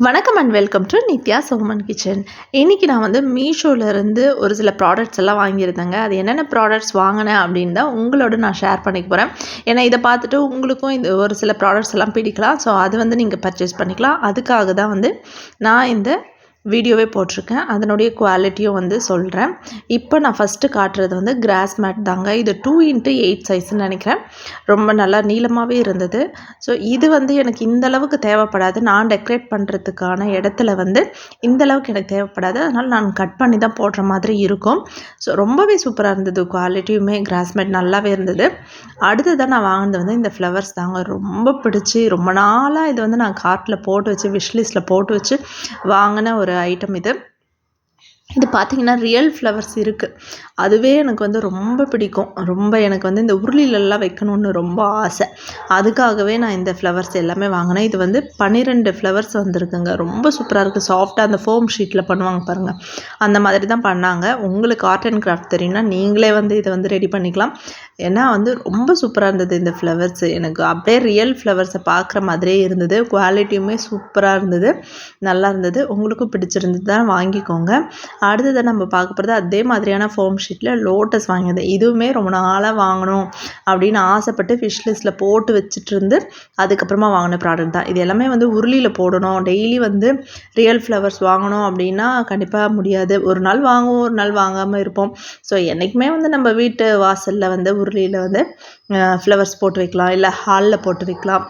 வணக்கம் and welcome to Nithya Soman kitchen. இன்றைக்கி நான் வந்து மீஷோலேருந்து ஒரு சில ப்ராடக்ட்ஸ் எல்லாம் வாங்கியிருந்தேங்க. அது என்னென்ன ப்ராடக்ட்ஸ் வாங்கினேன் அப்படின்னு தான் உங்களோட நான் ஷேர் பண்ணிக்க போகிறேன். ஏன்னா இதை பார்த்துட்டு உங்களுக்கும் இந்த ஒரு சில ப்ராடக்ட்ஸ் எல்லாம் பிடிக்கலாம். ஸோ அது வந்து நீங்கள் பர்ச்சேஸ் பண்ணிக்கலாம். அதுக்காக தான் வந்து நான் இந்த வீடியோவே போட்டிருக்கேன். அதனுடைய குவாலிட்டியும் வந்து சொல்கிறேன். இப்போ நான் ஃபஸ்ட்டு காட்டுறது வந்து கிராஸ் மேட் தாங்க. இது 2x8 சைஸ்ன்னு நினைக்கிறேன். ரொம்ப நல்லா நீளமாகவே இருந்தது. ஸோ இது வந்து எனக்கு இந்தளவுக்கு தேவைப்படாது. நான் டெக்கரேட் பண்ணுறதுக்கான இடத்துல வந்து இந்தளவுக்கு எனக்கு தேவைப்படாது. அதனால் நான் கட் பண்ணி தான் போடுற மாதிரி இருக்கும். ஸோ ரொம்பவே சூப்பராக இருந்தது. குவாலிட்டியுமே கிராஸ் மேட் நல்லாவே இருந்தது. அடுத்ததான் நான் வாங்கினது வந்து இந்த ஃப்ளவர்ஸ் தாங்க. ரொம்ப பிடிச்சி ரொம்ப நாளாக இது வந்து நான் கார்ட்டில் போட்டு வச்சு விஷ்லிஸ்ட்டில் போட்டு வச்சு வாங்கின ஒரு ஐட்டம் இது பார்த்தீங்கன்னா ரியல் ஃப்ளவர்ஸ் இருக்குது. அதுவே எனக்கு வந்து ரொம்ப பிடிக்கும். ரொம்ப எனக்கு வந்து இந்த உருளிலெல்லாம் வைக்கணும்னு ரொம்ப ஆசை. அதுக்காகவே நான் இந்த ஃப்ளவர்ஸ் எல்லாமே வாங்கினேன். இது வந்து 12 ஃப்ளவர்ஸ் வந்திருக்குங்க. ரொம்ப சூப்பராக இருக்குது. சாஃப்டாக அந்த ஃபோம் ஷீட்டில் பண்ணுவாங்க பாருங்கள், அந்த மாதிரி தான் பண்ணாங்க. உங்களுக்கு ஆர்ட் அண்ட் கிராஃப்ட் தெரியும்னா நீங்களே வந்து இதை வந்து ரெடி பண்ணிக்கலாம். ஏன்னா வந்து ரொம்ப சூப்பராக இருந்தது இந்த ஃப்ளவர்ஸ். எனக்கு அப்படியே ரியல் ஃப்ளவர்ஸை பார்க்குற மாதிரியே இருந்தது. குவாலிட்டியுமே சூப்பராக இருந்தது, நல்லா இருந்தது. உங்களுக்கும் பிடிச்சிருந்தது தான் வாங்கிக்கோங்க. அடுத்ததை நம்ம பார்க்க போகிறது அதே மாதிரியான ஃபோம் ஷீட்டில் லோட்டஸ் வாங்கியது. இதுவுமே ரொம்ப நாளாக வாங்கணும் அப்படின்னு ஆசைப்பட்டு ஃபிஷ் லிஸ்ட்டில் போட்டு வச்சுட்டு இருந்து அதுக்கப்புறமா வாங்கின ப்ராடக்ட் தான் இது. எல்லாமே வந்து உருளியில் போடணும், டெய்லி வந்து ரியல் ஃப்ளவர்ஸ் வாங்கணும் அப்படின்னா கண்டிப்பாக முடியாது. ஒரு நாள் வாங்குவோம், ஒரு நாள் வாங்காமல் இருப்போம். ஸோ என்றைக்குமே வந்து நம்ம வீட்டு வாசலில் வந்து உருளியில் வந்து ஃப்ளவர்ஸ் போட்டு வைக்கலாம், இல்லை ஹாலில் போட்டு வைக்கலாம்.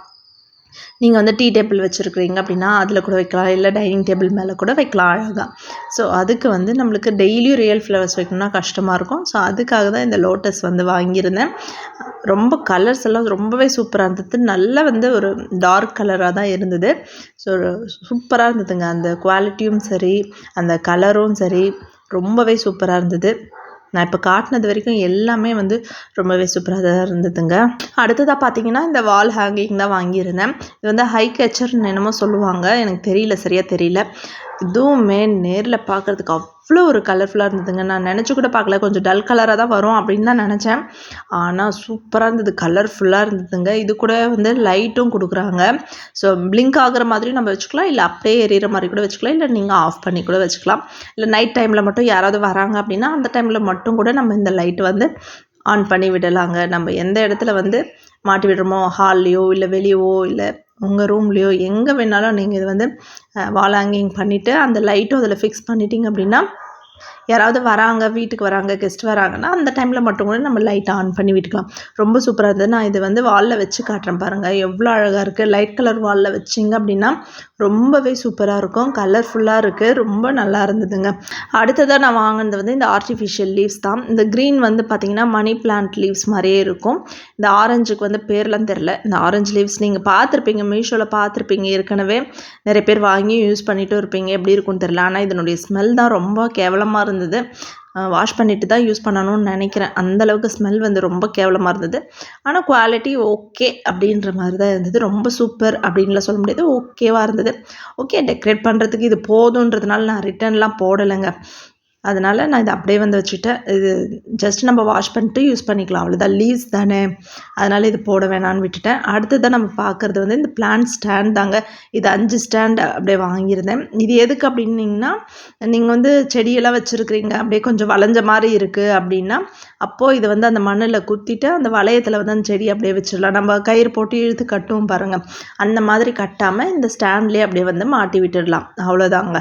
நீங்கள் வந்து டீ டேபிள் வச்சுருக்கிறீங்க அப்படின்னா அதில் கூட வைக்கலாம், இல்லை டைனிங் டேபிள் மேலே கூட வைக்கலாம் அழகாக. ஸோ அதுக்கு வந்து நம்மளுக்கு டெய்லியும் ரியல் ஃப்ளவர்ஸ் வைக்கணும்னா கஷ்டமாக இருக்கும். ஸோ அதுக்காக தான் இந்த லோட்டஸ் வந்து வாங்கியிருந்தேன். ரொம்ப கலர்ஸ் எல்லாம் ரொம்பவே சூப்பராக இருந்தது. நல்ல வந்து ஒரு டார்க் கலராக தான் இருந்தது. ஸோ சூப்பராக இருந்ததுங்க. அந்த குவாலிட்டியும் சரி, அந்த கலரும் சரி, ரொம்பவே சூப்பராக இருந்தது. நான் இப்போ காட்டினது வரைக்கும் எல்லாமே வந்து ரொம்பவே சூப்பராக தான் இருந்ததுங்க. அடுத்ததாக பார்த்தீங்கன்னா இந்த வால் ஹேங்கிங் தான் வாங்கியிருந்தேன். இது வந்து ஹை கேச்சர்னு என்னமோ சொல்லுவாங்க, எனக்கு தெரியல, சரியாக தெரியல. இதுவுமே நேரில் பார்க்குறதுக்கு அவ்வளோ ஒரு கலர்ஃபுல்லாக இருந்ததுங்க. நான் நினச்சி கூட பார்க்கல, கொஞ்சம் டல் கலராக தான் வரும் அப்படின்னு தான் நினச்சேன். ஆனால் சூப்பராக இருந்தது, கலர்ஃபுல்லாக இருந்ததுங்க. இது கூட வந்து லைட்டும் கொடுக்குறாங்க. ஸோ பிளிங்க் ஆகிற மாதிரி நம்ம வச்சுக்கலாம், இல்லை அப்படியே எரியிற மாதிரி கூட வச்சுக்கலாம், இல்லை நீங்கள் ஆஃப் பண்ணி கூட வச்சுக்கலாம். இல்லை நைட் டைமில் மட்டும் யாராவது வராங்க அப்படின்னா அந்த டைமில் மட்டும் கூட நம்ம இந்த லைட் வந்து ஆன் பண்ணி விடலாங்க. நம்ம எந்த இடத்துல வந்து மாட்டி விடுறோமோ, ஹால்லையோ இல்லை வெளியவோ இல்லை உங்கள் ரூம்லேயோ எங்கே வேணாலும் நீங்கள் இது வந்து வால் ஹேங்கிங் பண்ணிவிட்டு அந்த லைட்டும் அதில் ஃபிக்ஸ் பண்ணிட்டீங்க அப்படின்னா யாராவது வராங்க, வீட்டுக்கு வராங்க, கெஸ்ட் வராங்கன்னா அந்த டைமில் மட்டும் கூட நம்ம லைட் ஆன் பண்ணி விட்டுக்கலாம். ரொம்ப சூப்பராக இருந்தது. நான் இது வந்து வாலில் வச்சு காட்டுறேன் பாருங்கள், எவ்வளோ அழகாக இருக்குது. லைட் கலர் வாலில் வச்சிங்க அப்படின்னா ரொம்பவே சூப்பராக இருக்கும், கலர்ஃபுல்லாக இருக்குது, ரொம்ப நல்லா இருந்ததுங்க. அடுத்ததாக நான் வாங்கினது வந்து இந்த ஆர்டிஃபிஷியல் லீவ்ஸ் தான். இந்த க்ரீன் வந்து பார்த்திங்கன்னா மணி பிளான்ட் லீவ்ஸ் மாதிரியே இருக்கும். இந்த ஆரஞ்சுக்கு வந்து பேர்லாம் தெரில. இந்த ஆரஞ்சு லீவ்ஸ் நீங்கள் பார்த்துருப்பீங்க, மீஷோவில் பார்த்துருப்பீங்க, ஏற்கனவே நிறைய பேர் வாங்கி யூஸ் பண்ணிகிட்டும் இருப்பீங்க. எப்படி இருக்குன்னு தெரில. ஆனால் இதனுடைய ஸ்மெல் தான் ரொம்ப கேவலமாக இருந்தது. வாஷ் பண்ணிட்டு தான் யூஸ் பண்ணணும்னு நினைக்கிறேன். அந்தளவுக்கு ஸ்மெல் வந்து ரொம்ப கேவலமாக இருந்தது. ஆனால் குவாலிட்டி ஓகே அப்படின்ற மாதிரி தான் இருந்தது. ரொம்ப சூப்பர் அப்படின்லாம் சொல்ல முடியாது, ஓகேவாக இருந்தது. ஓகே, டெக்கரேட் பண்ணுறதுக்கு இது போதுன்றதுனால நான் ரிட்டர்ன்லாம் போடலைங்க. அதனால் நான் இதை அப்படியே வந்து வச்சுட்டேன். இது ஜஸ்ட் நம்ம வாஷ் பண்ணிட்டு யூஸ் பண்ணிக்கலாம், அவ்வளோதான். லீவ்ஸ் தானே, அதனால் இது போட வேணான்னு விட்டுட்டேன். அடுத்ததான் நம்ம பார்க்குறது வந்து இந்த பிளான்ட் ஸ்டாண்ட் தாங்க. இது 5 ஸ்டாண்ட் அப்படியே வாங்கியிருந்தேன். இது எதுக்கு அப்படின்னிங்கன்னா, நீங்கள் வந்து செடியெல்லாம் வச்சுருக்கிறீங்க, அப்படியே கொஞ்சம் வளைஞ்ச மாதிரி இருக்குது அப்படின்னா அப்போது இது வந்து அந்த மண்ணில் குத்திட்டு அந்த வளையத்தில் வந்து அந்த செடி அப்படியே வச்சிடலாம். நம்ம கயிறு போட்டு இழுத்து கட்டுவோம் பாருங்கள், அந்த மாதிரி கட்டாமல் இந்த ஸ்டாண்ட்லேயே அப்படியே வந்து மாட்டி விட்டுடலாம், அவ்வளோதாங்க.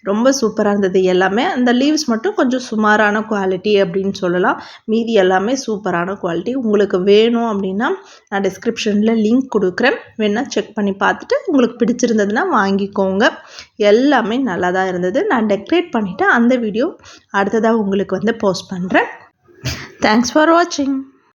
ரொம்ப சூப்பராக இருந்தது எல்லாமே. அந்த லீவ்ஸ் மட்டும் கொஞ்சம் சுமாரான குவாலிட்டி அப்படின்னு சொல்லலாம். மீதி எல்லாமே சூப்பரான குவாலிட்டி. உங்களுக்கு வேணும் அப்படின்னா நான் டிஸ்கிரிப்ஷனில் லிங்க் கொடுக்குறேன், வேணால் செக் பண்ணி பார்த்துட்டு உங்களுக்கு பிடிச்சிருந்ததுன்னா வாங்கிக்கோங்க. எல்லாமே நல்லா தான் இருந்தது. நான் டெக்கரேட் பண்ணிவிட்டு அந்த வீடியோ அடுத்ததாக உங்களுக்கு வந்து போஸ்ட் பண்ணுறேன். தேங்க்ஸ் ஃபார் வாட்சிங்.